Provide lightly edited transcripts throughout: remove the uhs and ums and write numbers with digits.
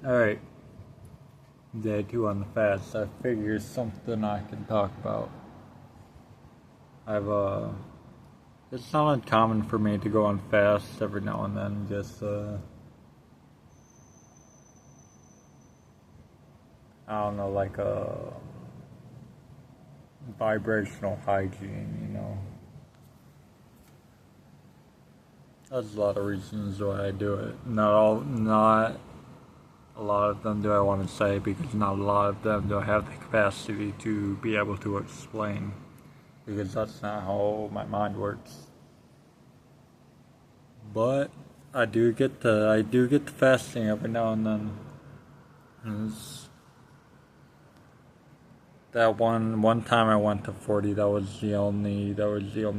Alright, day 2 on the fast. I figure something I can talk about. It's not uncommon for me to go on fast every now and then, just, I don't know, like vibrational hygiene. There's a lot of reasons why I do it. Not a lot of them do I want to say, because not a lot of them do I have the capacity to be able to explain, because that's not how my mind works. But I do get the fasting every now and then. It's that one time I went to 40, that was the only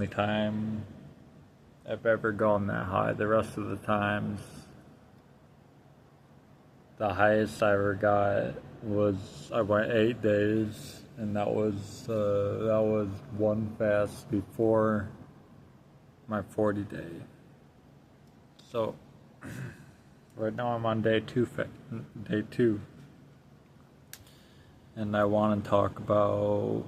time I've ever gone that high. The rest of the times, the highest I ever got was I went 8 days, and that was one fast before my 40 day. So right now I'm on day two, and I want to talk about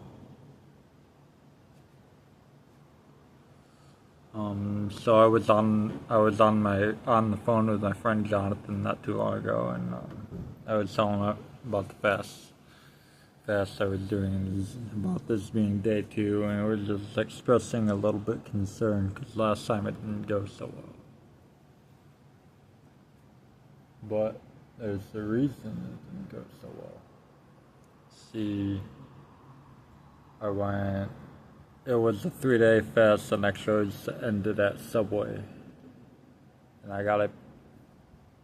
so I was on the phone with my friend Jonathan not too long ago, and I was telling him about the fast I was doing, about this being day 2, and I was just expressing a little bit concern because last time it didn't go so well. But there's a reason it didn't go so well. See, it was a 3-day fast, and I chose to end it at Subway. And I got a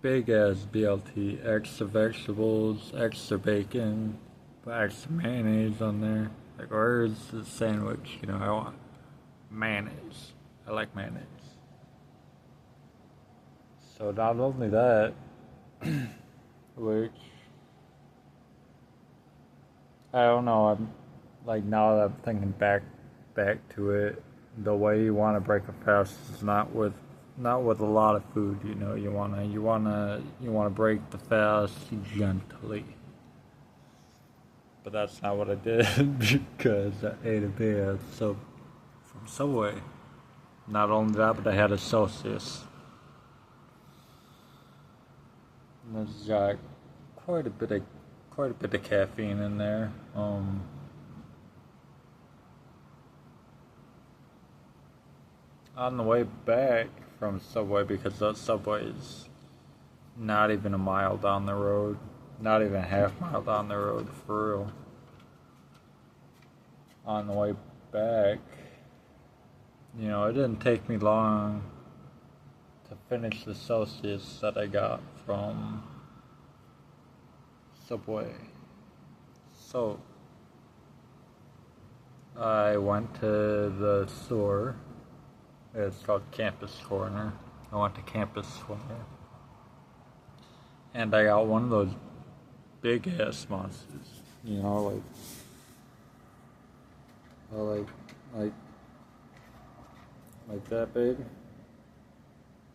big ass BLT, extra vegetables, extra bacon, put extra mayonnaise on there. Like, where's the sandwich? I want mayonnaise. I like mayonnaise. So not only that, which I don't know. I'm like, now that I'm thinking back to it, the way you want to break a fast is not with a lot of food. You wanna break the fast gently. But that's not what I did because I ate a big sub from Subway. Not only that, but I had a Celsius. And there's got quite a bit of caffeine in there. On the way back from Subway, because that Subway is not even a mile down the road, not even a half mile down the road, for real. On the way back, it didn't take me long to finish the Celsius that I got from Subway. So I went to the store. It's called Campus Corner. I went to Campus Corner, and I got one of those big ass monsters. Like that big.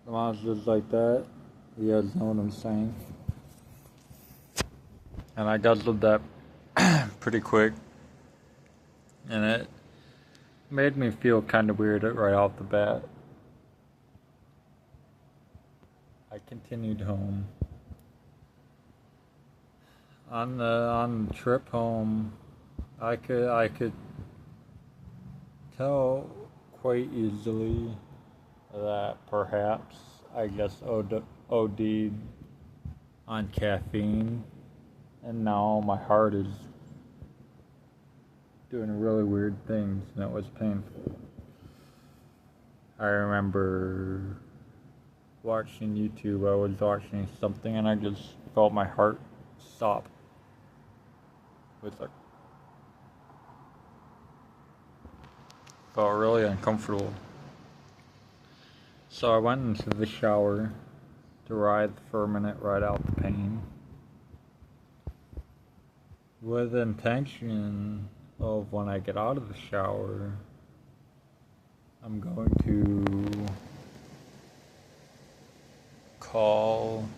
The monsters like that. You guys know what I'm saying. And I guzzled that pretty quick, and it made me feel kind of weird right off the bat. I continued home. On the trip home, I could tell quite easily that perhaps I just OD'd on caffeine, and now my heart is doing really weird things, and it was painful. I remember watching YouTube. I was watching something, and I just felt my heart stop. Felt really uncomfortable. So I went into the shower for a minute, ride out the pain, with the intention of, when I get out of the shower, I'm going to call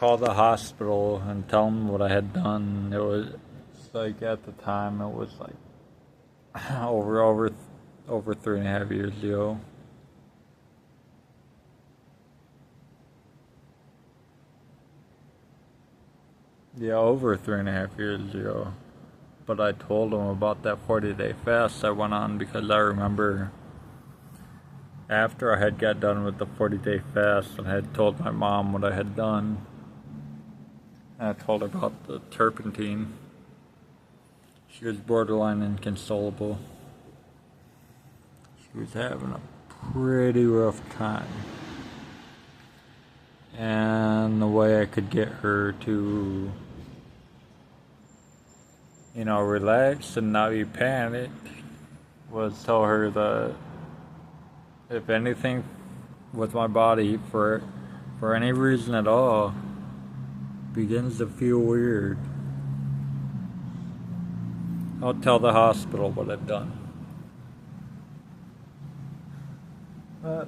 call the hospital and tell them what I had done. It was like at the time it was like over 3.5 years ago. Yeah, over 3.5 years ago. But I told them about that 40-day fast I went on because I remember after I had got done with the 40-day fast and I had told my mom what I had done. And I told her about the turpentine. She was borderline inconsolable. She was having a pretty rough time. And the way I could get her to, relax and not be panicked was tell her that if anything with my body for any reason at all begins to feel weird, I'll tell the hospital what I've done. That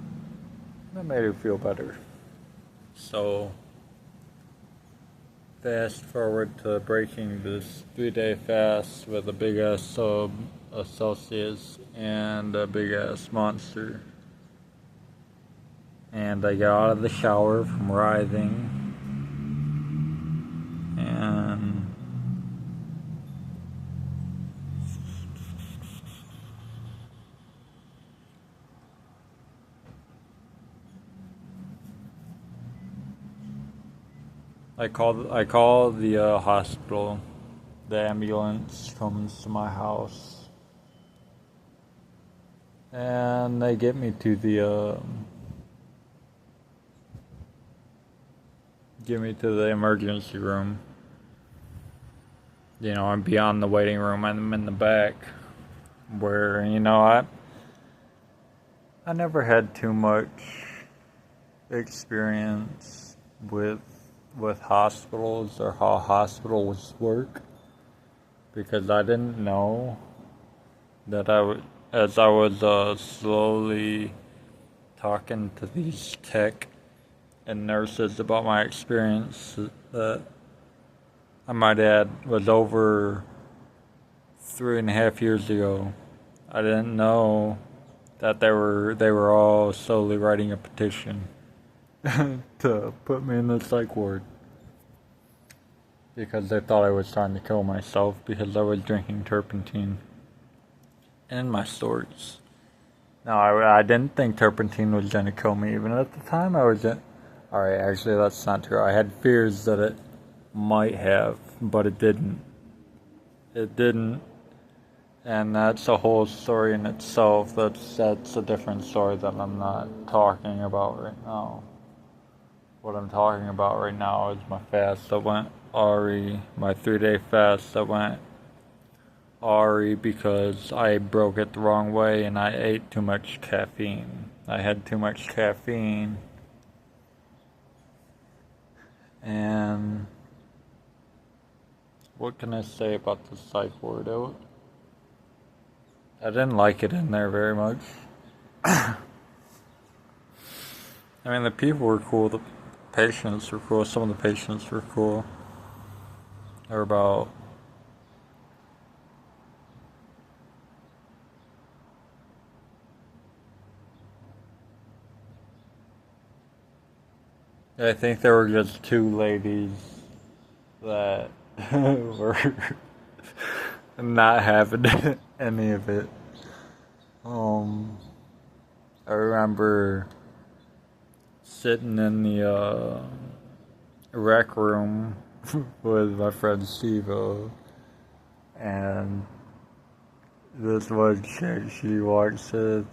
made her feel better. So, fast forward to breaking this 3-day fast with a big ass sub, a Celsius, and a big ass monster. And I got out of the shower from writhing, and I call the hospital. The ambulance comes to my house, and they get me to the emergency room. I'm beyond the waiting room. I'm in the back, where I never had too much experience with hospitals or how hospitals work, because I didn't know that as I was slowly talking to these tech and nurses about my experience that I might add was over 3.5 years ago. I didn't know that they were all slowly writing a petition to put me in the psych ward because they thought I was trying to kill myself because I was drinking turpentine in my stories. No, I didn't think turpentine was going to kill me. Even at the time, Alright, actually, that's not true. I had fears that it might have, but it didn't. It didn't. And that's a whole story in itself. That's a different story that I'm not talking about right now. What I'm talking about right now is my fast that went ARI, my 3-day fast that went ARI because I broke it the wrong way and I ate too much caffeine. I had too much caffeine. And what can I say about the psych ward? I didn't like it in there very much. I mean, the people were cool, the patients were cool, some of the patients were cool. They were about I think there were just two ladies that were not having any of it. I remember sitting in the rec room with my friend Steve, and this one chick, she walks in.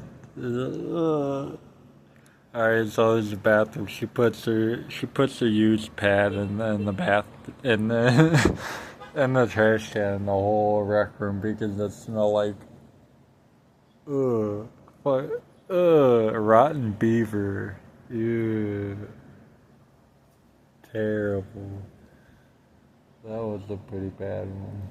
Alright, so there's the bathroom. She puts her used pad in the bath in the in the trash can in the whole rec room because it smelled like rotten beaver. Ew. Terrible. That was a pretty bad one.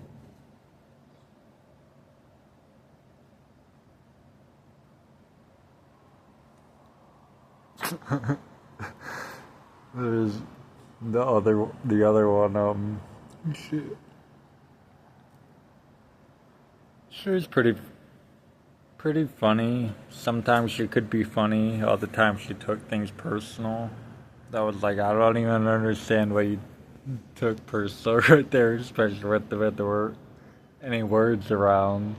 The other one, she, she was pretty funny. Sometimes she could be funny, other times she took things personal. That was like, I don't even understand what you took personal right there, especially with the word, any words around.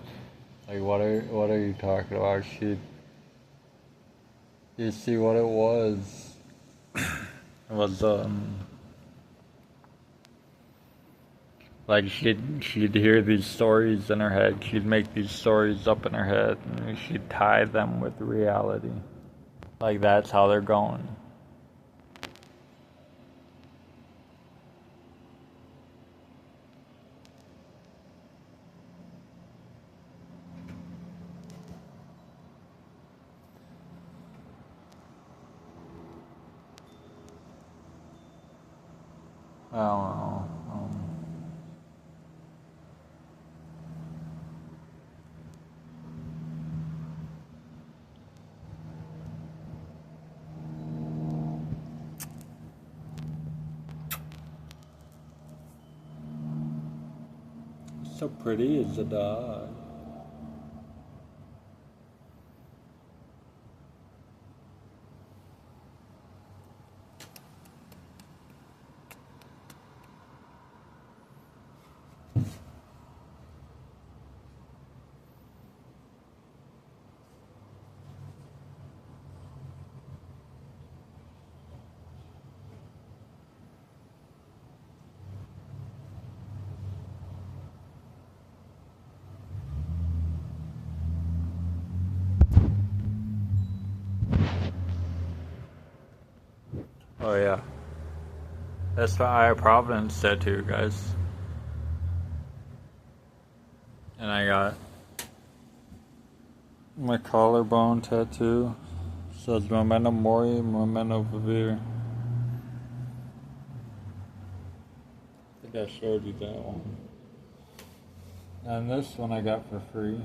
Like, what are you talking about? You see what it was? It was like she'd hear these stories in her head. She'd make these stories up in her head, and she'd tie them with reality. Like that's how they're going. I don't know. So pretty is a dog. Oh yeah, that's the Eye of Providence tattoo, guys. And I got my collarbone tattoo. Says Memento Mori, Memento Vivere. I think I showed you that one. And this one I got for free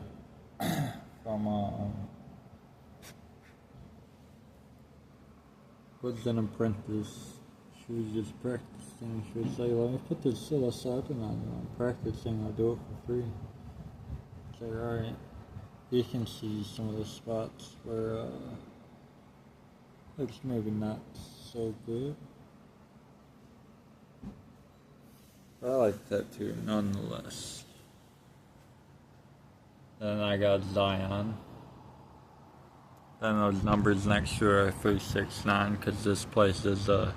from was an apprentice. She was just practicing. She was like, "Let me put this psilocybin on you. I'm practicing. I'll do it for free." It's like, all right. You can see some of the spots where it's maybe not so good. But I like that too, nonetheless. Then I got Zion. Then those numbers next to are 369 because this place is a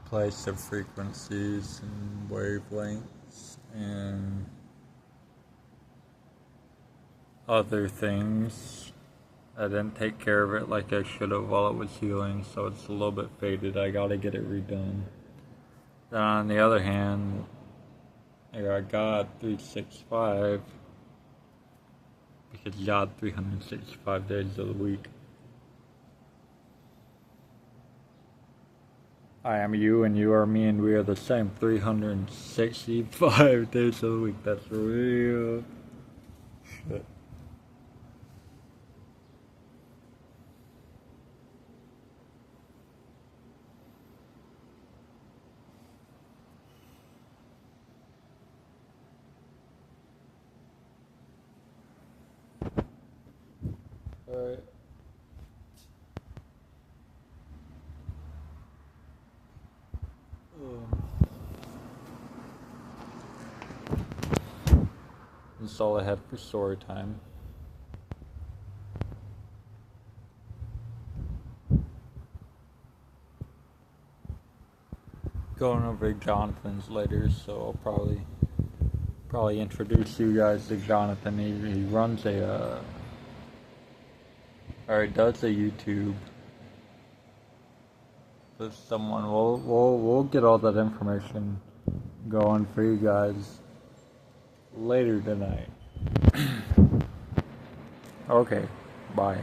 place of frequencies and wavelengths and other things. I didn't take care of it like I should have while it was healing, so it's a little bit faded. I gotta get it redone. Then on the other hand, I got God 365 because God 365 days of the week. I am you and you are me and we are the same 365 days of the week. That's real shit. Alright. That's all I had for story time. Going over to Jonathan's later, so I'll probably introduce you guys to Jonathan. He runs or he does a YouTube with someone. We'll get all that information going for you guys later tonight. Okay, bye.